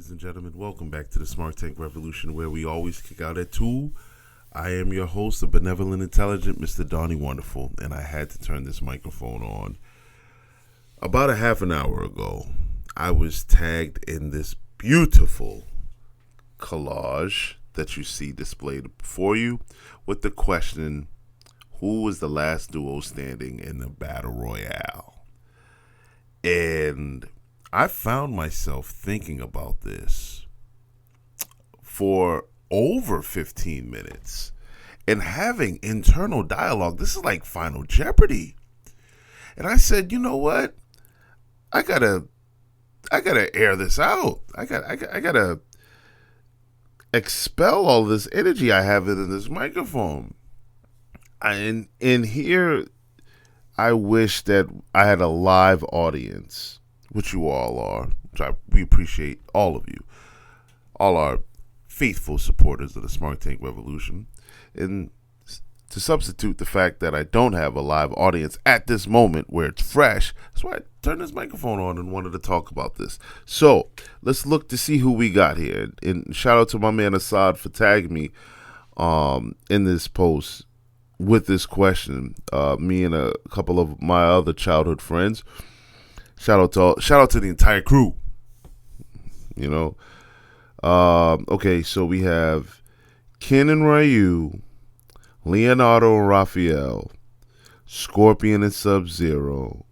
ladies and gentlemen. Welcome back to the Smart Tank Revolution, where we always kick out at 2. I am your host, the benevolent, intelligent Mr. Donnie Wonderful, and I had to turn this microphone on. About a half an hour ago, I was tagged in this beautiful collage that you see displayed before you with the question, who was the last duo standing in the Battle Royale? And I found myself thinking about this for over 15 minutes and having internal dialogue. This is like Final Jeopardy. And I said, you know what? I gotta air this out. I gotta expel all this energy I have in this microphone. And here, I wish that I had a live audience, which you all are, we appreciate all of you, all our faithful supporters of the Smart Tank Revolution. And to substitute the fact that I don't have a live audience at this moment where it's fresh, that's why I turned this microphone on and wanted to talk about this. So let's look to see who we got here. And shout out to my man Assad for tagging me in this post with this question. Me and a couple of my other childhood friends. Shout out to the entire crew. You know. Okay, so we have Ken and Ryu, Leonardo and Raphael, Scorpion and Sub-Zero,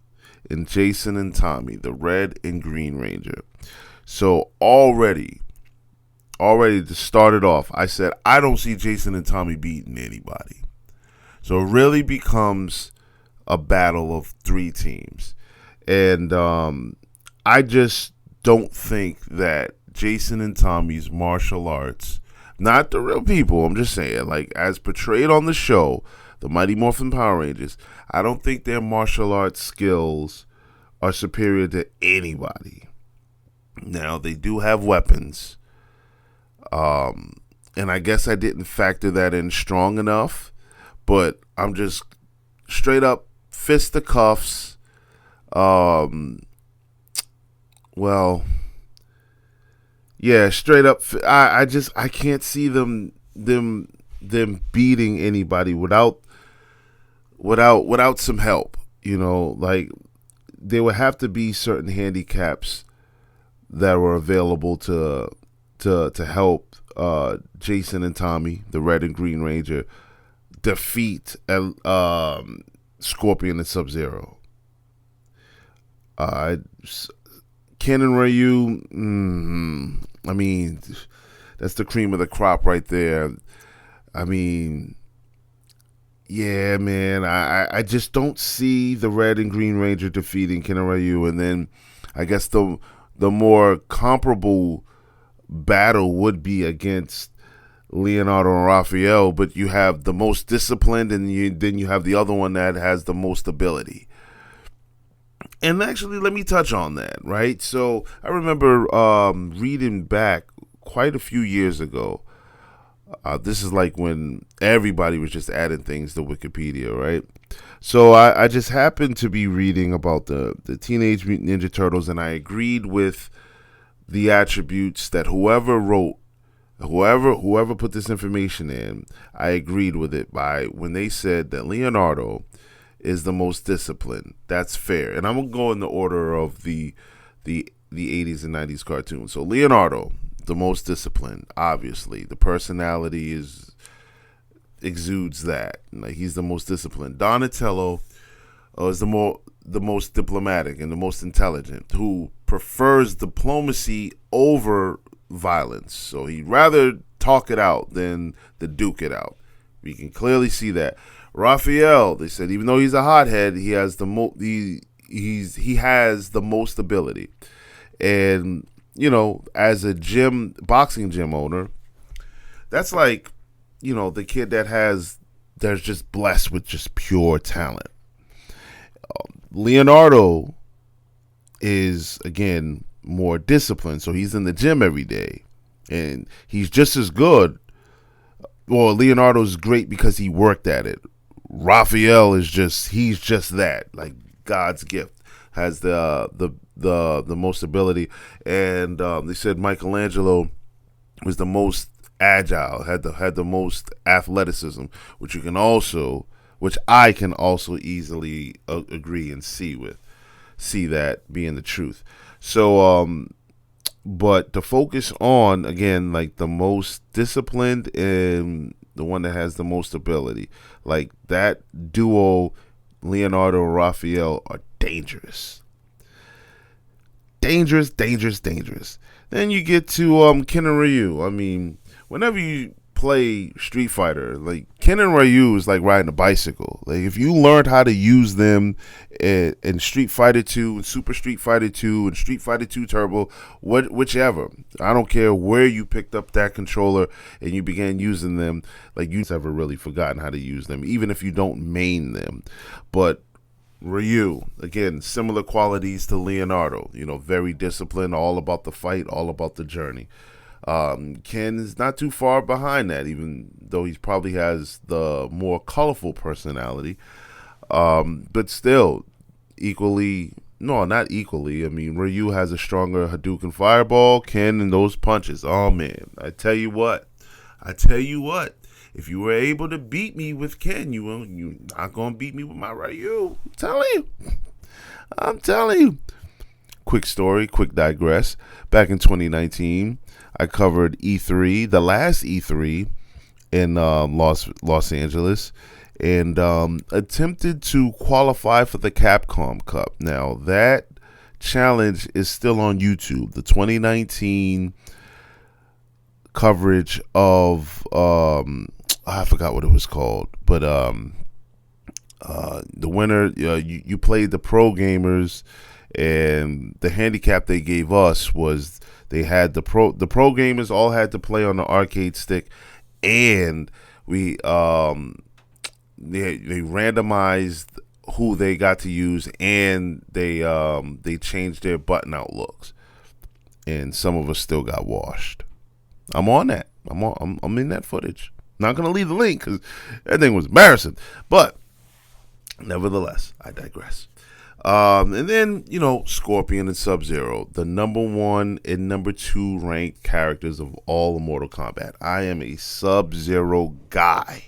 and Jason and Tommy, the Red and Green Ranger. So already to start it off, I said I don't see Jason and Tommy beating anybody. So it really becomes a battle of three teams. And I just don't think that Jason and Tommy's martial arts, not the real people, I'm just saying, like as portrayed on the show, the Mighty Morphin Power Rangers, I don't think their martial arts skills are superior to anybody. Now, they do have weapons, and I guess I didn't factor that in strong enough, but I'm just straight up fisticuffs. Straight up. I can't see them beating anybody without some help. You know, like there would have to be certain handicaps that were available to help Jason and Tommy, the Red and Green Ranger, defeat Scorpion and Sub-Zero. Ken and Ryu, I mean, that's the cream of the crop right there. I mean, yeah, man, I just don't see the Red and Green Ranger defeating Ken and Ryu. And then I guess the more comparable battle would be against Leonardo and Raphael, but you have the most disciplined, and then you have the other one that has the most ability. And actually, let me touch on that, right? So I remember reading back quite a few years ago. This is like when everybody was just adding things to Wikipedia, right? So I just happened to be reading about the Teenage Mutant Ninja Turtles, and I agreed with the attributes that whoever put this information in, I agreed with it by when they said that Leonardo is the most disciplined. That's fair. And I'm going to go in the order of the 80s and 90s cartoons. So Leonardo, the most disciplined, obviously. The personality exudes that. Like, he's the most disciplined. Donatello is the most diplomatic and the most intelligent, who prefers diplomacy over violence. So he'd rather talk it out than to duke it out. We can clearly see that. Raphael, they said, even though he's a hothead, he has the he has the most ability. And, you know, as a boxing gym owner, that's like, you know, the kid that's just blessed with just pure talent. Leonardo is, again, more disciplined, so he's in the gym every day. And he's just as good. Well, Leonardo's great because he worked at it. Raphael he's just that, like God's gift. has the most ability, and they said Michelangelo was the most agile, had the most athleticism, which I can also easily agree and see that being the truth. So, but to focus on again, like the most disciplined and the one that has the most ability, like that duo, Leonardo and Raphael, are dangerous. Dangerous, dangerous, dangerous. Then you get to Ken and Ryu. I mean, whenever you play Street Fighter, like Ken and Ryu is like riding a bicycle. Like if you learned how to use them in Street Fighter 2 and Super Street Fighter 2 and Street Fighter 2 Turbo, whichever. I don't care where you picked up that controller and you began using them, like you've never really forgotten how to use them, even if you don't main them. But Ryu, again, similar qualities to Leonardo. Very disciplined, all about the fight, all about the journey. Ken is not too far behind that, even though he probably has the more colorful personality. But still, not equally. I mean, Ryu has a stronger Hadouken fireball. Ken and those punches. Oh man, I tell you what. If you were able to beat me with Ken, you're not gonna beat me with my Ryu. I'm telling you. Quick story, quick digress. Back in 2019, I covered E3, the last E3 in Los Angeles, and attempted to qualify for the Capcom Cup. Now that challenge is still on YouTube. The 2019 coverage of I forgot what it was called, but the winner, you played the pro gamers, and the handicap they gave us was they had the pro gamers all had to play on the arcade stick, and they randomized who they got to use, and they changed their button outlooks, and some of us still got washed. I'm on that. I'm in that footage. Not gonna leave the link because that thing was embarrassing, but nevertheless, I digress. And then, Scorpion and Sub-Zero, the number 1 and number 2 ranked characters of all of Mortal Kombat. I am a Sub-Zero guy.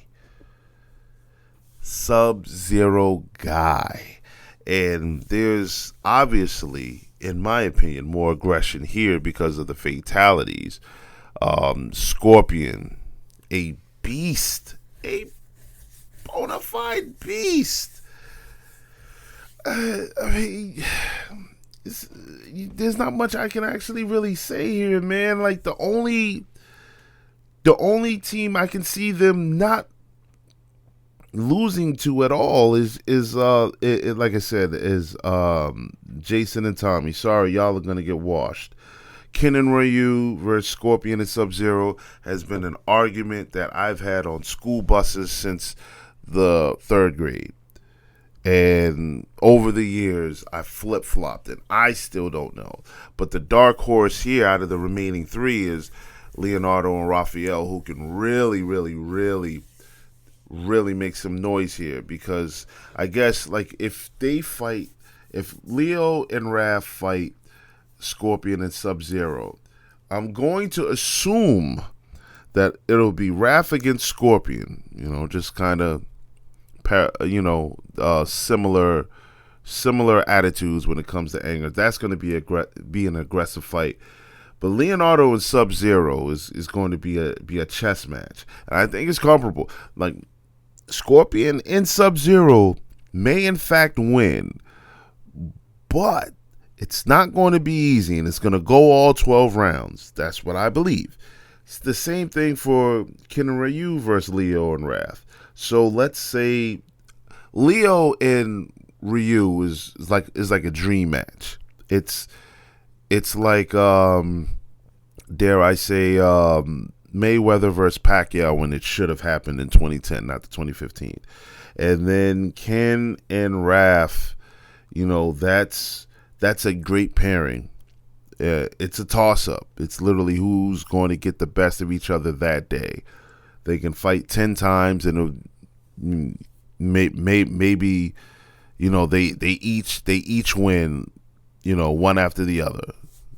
And there's obviously, in my opinion, more aggression here because of the fatalities. Scorpion, a beast, a bona fide beast. I mean, there's not much I can actually really say here, man. Like the only team I can see them not losing to at all is like I said, is Jason and Tommy. Sorry, y'all are gonna get washed. Ken and Ryu versus Scorpion and Sub-Zero has been an argument that I've had on school buses since the 3rd grade. And over the years, I flip-flopped, and I still don't know. But the dark horse here out of the remaining 3 is Leonardo and Raphael, who can really, really, really, really make some noise here. Because I guess, like, if Leo and Raph fight Scorpion and Sub-Zero, I'm going to assume that it'll be Raph against Scorpion. Just kind of similar attitudes when it comes to anger. That's going to be an aggressive fight. But Leonardo and Sub-Zero is going to be a chess match, and I think it's comparable. Like Scorpion and Sub-Zero may in fact win, but it's not going to be easy, and it's going to go all 12 rounds. That's what I believe. It's the same thing for Ken and Ryu versus Leo and Raph. So let's say Leo and Ryu is like a dream match. It's like dare I say Mayweather versus Pacquiao when it should have happened in 2010, not the 2015. And then Ken and Raph, that's a great pairing. It's a toss-up. It's literally who's going to get the best of each other that day. They can fight 10 times, and maybe They each win, one after the other.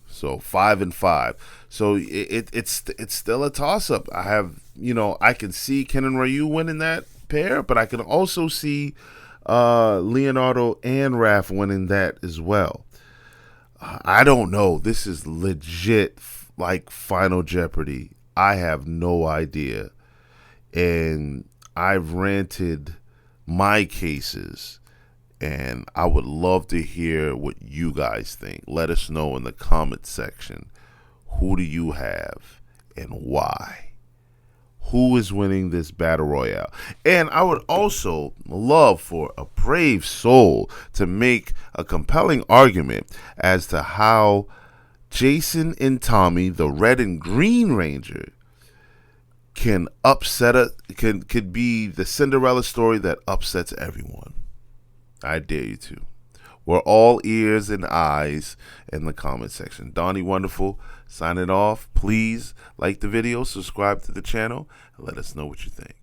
So 5-5. So it's still a toss up. I can see Ken and Ryu winning that pair, but I can also see Leonardo and Raph winning that as well. I don't know. This is legit like Final Jeopardy. I have no idea. And I've ranted my cases, and I would love to hear what you guys think. Let us know in the comment section. Who do you have and why? Who is winning this battle royale? And I would also love for a brave soul to make a compelling argument as to how Jason and Tommy, the red and green ranger, can could be the Cinderella story that upsets everyone. I dare you to. We're all ears and eyes in the comment section. Donnie Wonderful signing off. Please like the video, subscribe to the channel, and let us know what you think.